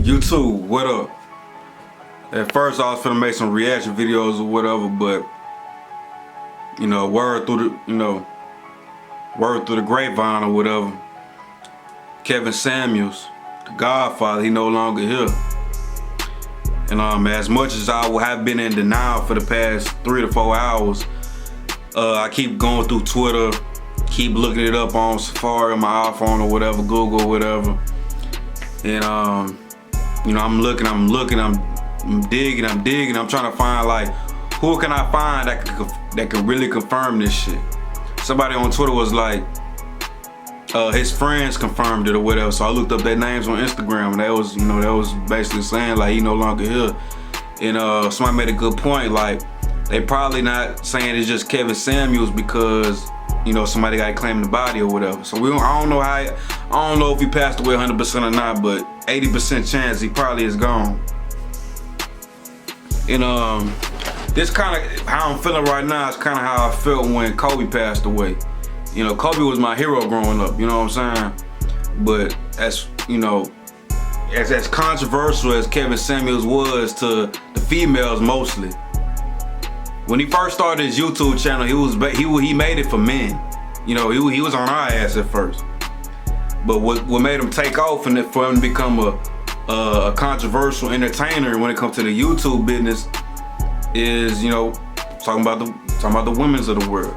YouTube, what up? At first I was finna make some reaction videos or whatever, but you know, word through the grapevine or whatever. Kevin Samuels, the Godfather, he no longer here. And as much as I have been in denial for the past 3 to 4 hours, I keep going through Twitter, keep looking it up on Safari on my iPhone or whatever, Google or whatever. And you know, I'm looking, I'm digging, I'm trying to find, like, who can I find that can really confirm this shit. Somebody on Twitter was like, his friends confirmed it or whatever, so I looked up their names on Instagram, and that was basically saying like he no longer here. And somebody made a good point, like they probably not saying it's just Kevin Samuels because somebody got claimed the body or whatever. So I don't know if he passed away 100% or not, but 80% chance he probably is gone. And this kind of how I'm feeling right now is kind of how I felt when Kobe passed away. Kobe was my hero growing up, you know what I'm saying? But as controversial as Kevin Samuels was to the females mostly, when he first started his YouTube channel, he made it for men. He was on our ass at first. But what made him take off and for him to become a controversial entertainer when it comes to the YouTube business is, talking about the women's of the world.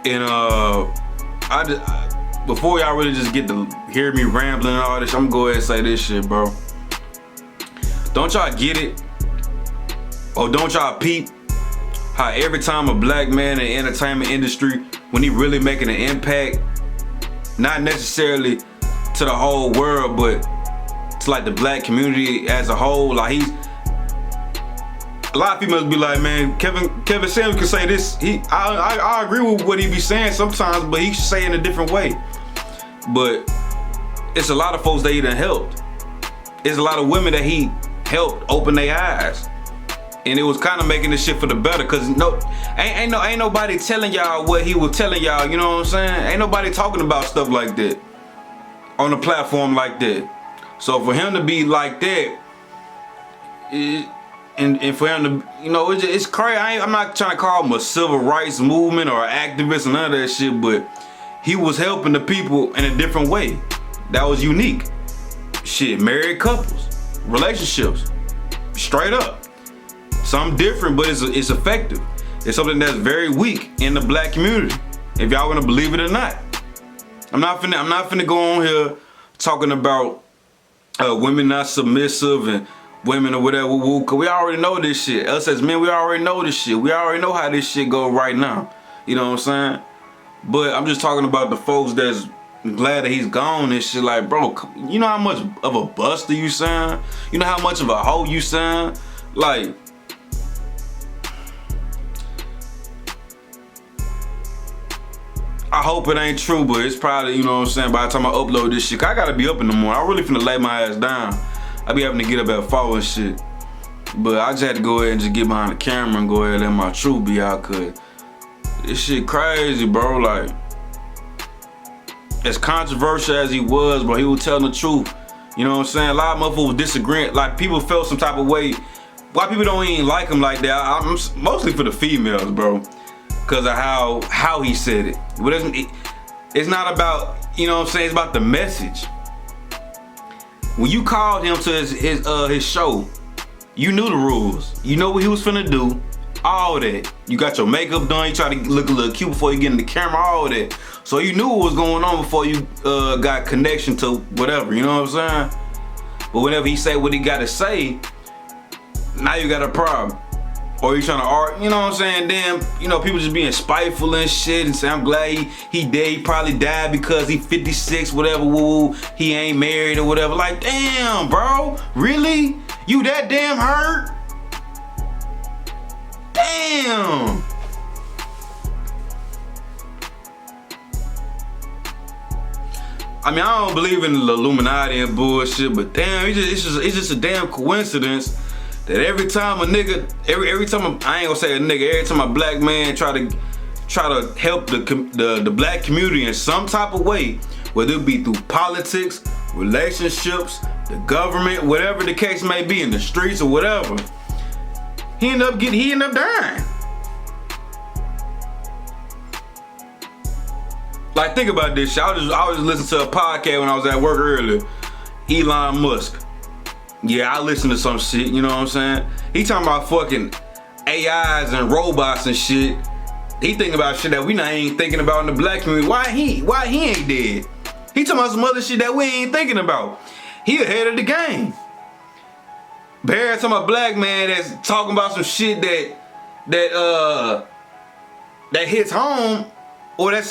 And before y'all really just get to hear me rambling and all this, I'm gonna go ahead and say this shit, bro. Don't y'all get it? Or don't y'all peep how every time a black man in the entertainment industry, when he really making an impact, not necessarily to the whole world, but to like the black community as a whole, like a lot of people must be like, man, Kevin Samuels can say this. I agree with what he be saying sometimes, but he should say it in a different way. But it's a lot of folks that he done helped. It's a lot of women that he helped open their eyes. And it was kind of making this shit for the better, cause ain't nobody telling y'all what he was telling y'all, you know what I'm saying? Ain't nobody talking about stuff like that on a platform like that. So for him to be like that, and for him to, it's crazy. I'm not trying to call him a civil rights movement or activist or none of that shit, but he was helping the people in a different way. That was unique. Shit, married couples, relationships, straight up. Something different, but it's effective. It's something that's very weak in the black community, if y'all wanna believe it or not. I'm not finna go on here talking about women not submissive and women or whatever, cause we already know this shit. Us as men, we already know this shit. We already know how this shit go right now. You know what I'm saying? But I'm just talking about the folks that's glad that he's gone and shit. Like, bro, you know how much of a buster you sound? You know how much of a hoe you sound? Like, I hope it ain't true, but it's probably, you know what I'm saying, by the time I upload this shit, I gotta be up in the morning. I really finna lay my ass down. I be having to get up at 4 and shit. But I just had to go ahead and just get behind the camera and go ahead and let my truth be out, cause this shit crazy, bro. Like, as controversial as he was, bro, he was telling the truth. You know what I'm saying? A lot of motherfuckers disagreeing. Like, people felt some type of way. Why people don't even like him like that? I'm mostly for the females, bro, because of how he said it. But it's not about, you know what I'm saying, it's about the message. When you called him to his show, you knew the rules. You know what he was finna do, all that. You got your makeup done, you try to look a little cute before you get in the camera, all that. So you knew what was going on before you got connection to whatever, you know what I'm saying? But whenever he say what he gotta say, now you got a problem. Or you trying to argue, you know what I'm saying? Damn, people just being spiteful and shit and say, I'm glad he dead. He probably died because he 56, whatever, woo, he ain't married or whatever. Like, damn, bro, really? You that damn hurt? Damn. I mean, I don't believe in the Illuminati and bullshit, but damn, it's just a damn coincidence that every time a nigga, every time I ain't gonna say a nigga, every time a black man try to help the black community in some type of way, whether it be through politics, relationships, the government, whatever the case may be, in the streets or whatever. He ended up dying. Like, think about this shit. I was listening to a podcast when I was at work earlier. Elon Musk. Yeah, I listen to some shit, you know what I'm saying? He talking about fucking AIs and robots and shit. He thinking about shit that we not even thinking about in the black community. Why he ain't dead? He talking about some other shit that we ain't thinking about. He ahead of the game. Bear talking about black man that's talking about some shit that hits home, or man,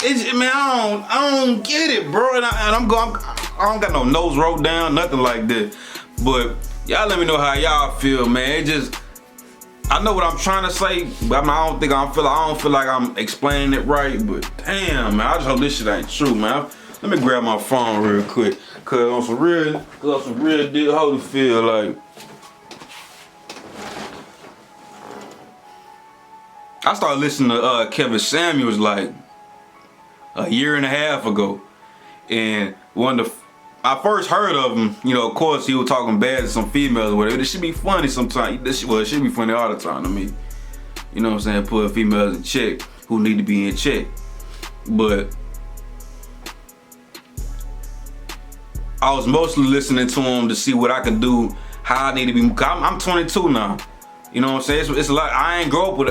I don't get it, bro. And I don't got no notes wrote down, nothing like that. But y'all let me know how y'all feel, man. I know what I'm trying to say, but I don't feel like I'm explaining it right. But damn, man, I just hope this shit ain't true, man. Let me grab my phone real quick, cause on some real deal, Holyfield, like. I started listening to Kevin Samuels like a year and a half ago, and I first heard of him, you know, of course he was talking bad to some females or whatever. It should be funny sometimes. It should be funny all the time to me. You know what I'm saying? Put females in check who need to be in check. But I was mostly listening to him to see what I can do, how I need to be. I'm 22 now. You know what I'm saying? It's a lot. I ain't grow up with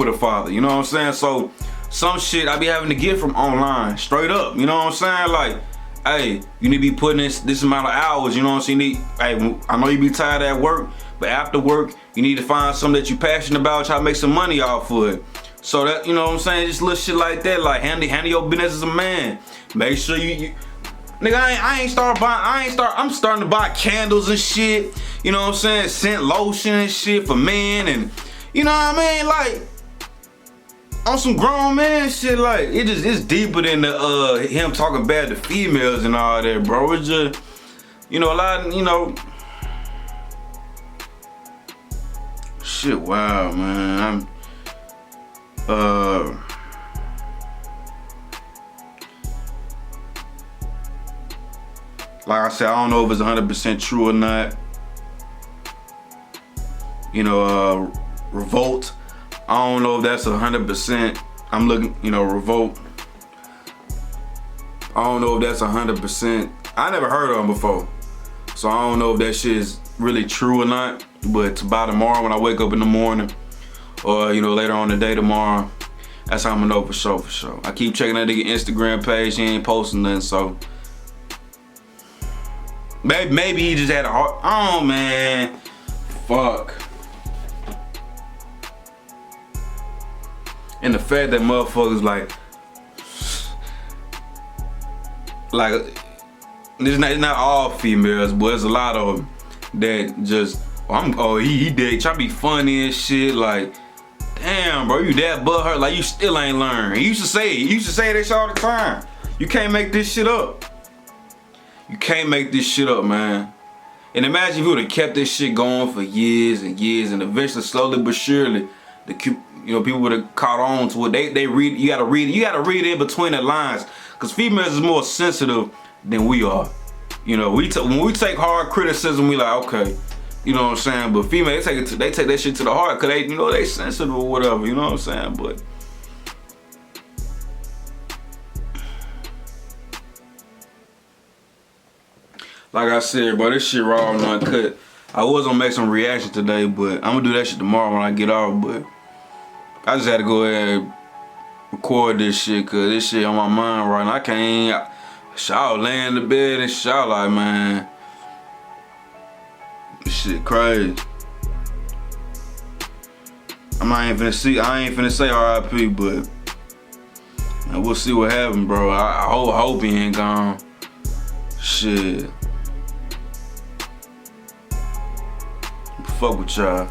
a father. You know what I'm saying? So some shit I be having to get from online, straight up. You know what I'm saying? Like, hey, you need to be putting this amount of hours. You know what I'm saying? Hey, I know you be tired at work, but after work, you need to find something that you're passionate about, try to make some money off of it. So that, you know what I'm saying? Just little shit like that. Like, handle your business as a man. Make sure you nigga, I'm starting to buy candles and shit. You know what I'm saying? Scent lotion and shit for men, and you know what I mean? Like, on some grown man shit, like, it's deeper than the him talking bad to females and all that, bro. It's just, you know, a lot of, you know, shit, wow, man. Like I said, I don't know if it's 100% true or not. You know, Revolt. I don't know if that's 100%. I'm looking, you know, Revolt. I don't know if that's 100%. I never heard of him before, so I don't know if that shit is really true or not. But by tomorrow, when I wake up in the morning, or you know, later on the day tomorrow, that's how I'm gonna know for sure, for sure. I keep checking that nigga Instagram page. He ain't posting nothing, so maybe he just had a heart. Oh man, fuck. And the fact that motherfuckers like it's not all females, but there's a lot of them that just, he dead, try to be funny and shit. Like, damn, bro, you that butthurt, like you still ain't learned. He used to say that shit all the time. You can't make this shit up. You can't make this shit up, man. And imagine if you would have kept this shit going for years and years, and eventually, slowly but surely, people would have caught on to it. They read. You gotta read in between the lines, cause females is more sensitive than we are. You know, when we take hard criticism, we like, okay, you know what I'm saying. But females, they take that shit to the heart, cause they sensitive or whatever. You know what I'm saying. But like I said, bro, this shit raw and uncut. I was gonna make some reaction today, but I'm gonna do that shit tomorrow when I get off. But I just had to go ahead and record this shit, cause this shit on my mind right now. I can't. Y'all laying in the bed and y'all like, man, this shit crazy. I ain't finna say R.I.P., but man, we'll see what happens, bro. I hope he ain't gone. Shit. Fuck with y'all.